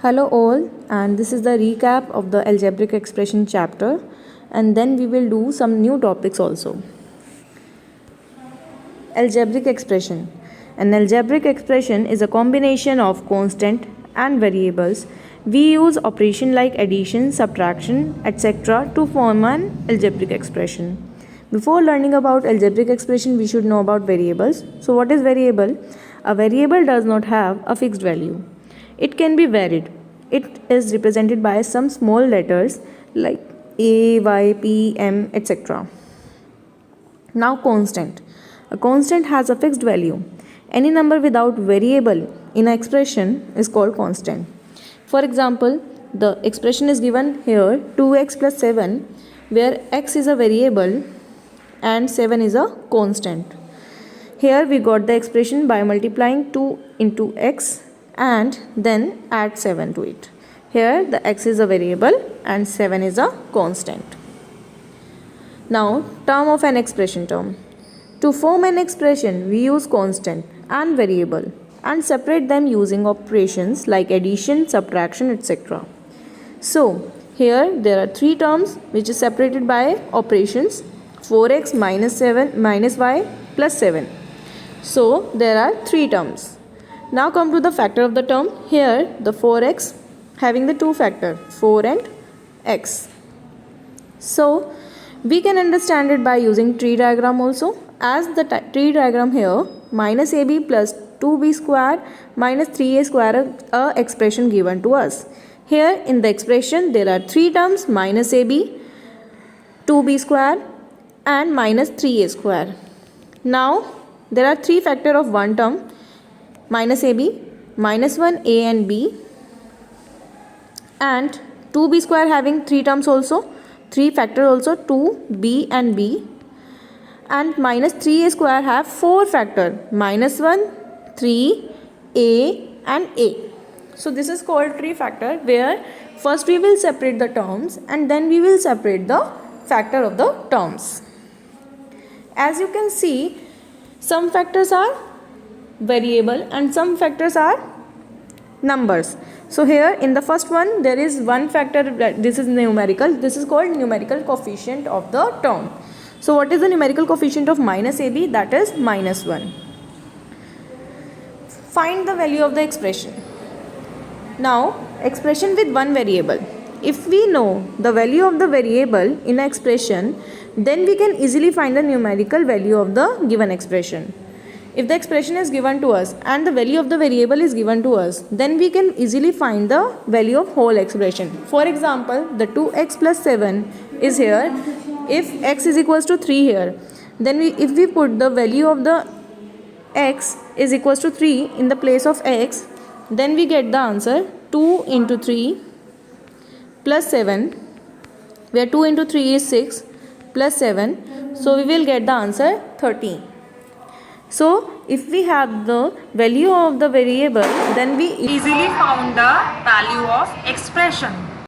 Hello all, and this is the recap of the algebraic expression chapter, and then we will do some new topics also. Algebraic expression. An algebraic expression is a combination of constant and variables. We use operation like addition, subtraction, etc. to form an algebraic expression. Before learning about algebraic expression, we should know about variables. So what is variable? A variable does not have a fixed value. It can be varied. It is represented by some small letters like A, Y, P, M, etc. Now constant. A constant has a fixed value. Any number without variable in an expression is called constant. For example, the expression is given here 2x plus 7, where x is a variable and 7 is a constant. Here we got the expression by multiplying 2 into x and then add 7 to it. Here the x is a variable and 7 is a constant. Now term of an expression term. To form an expression, we use constant and variable and separate them using operations like addition, subtraction, etc. So here there are three terms which is separated by operations 4x minus 7 minus y plus 7. So there are three terms. Now come to the factor of the term. Here the 4x having the two factor 4 and x. So we can understand it by using tree diagram also. As the tree diagram here, minus ab plus 2b square minus 3a square a expression given to us. Here in the expression there are three terms minus ab, 2b square and minus 3a square. Now there are three factor of one term minus ab, minus 1 a and b, and 2b square having three terms also, three factor also 2b and b, and minus 3a square have four factor minus 1, 3, a and a. So this is called tree factor, where first we will separate the terms and then we will separate the factor of the terms. As you can see, some factors are variable and some factors are numbers. So here in the first one there is one factor, this is numerical, this is called numerical coefficient of the term. So what is the numerical coefficient of minus ab? That is minus 1. Find the value of the expression. Now expression with one variable. If we know the value of the variable in an expression, then we can easily find the numerical value of the given expression. If the expression is given to us and the value of the variable is given to us, then we can easily find the value of whole expression. For example, the 2x plus 7 is here. If x is equals to 3 here, then if we put the value of the x is equals to 3 in the place of x, then we get the answer 2 into 3 plus 7, where 2 into 3 is 6 plus 7. So we will get the answer 13. So if we have the value of the variable, then we easily found the value of expression.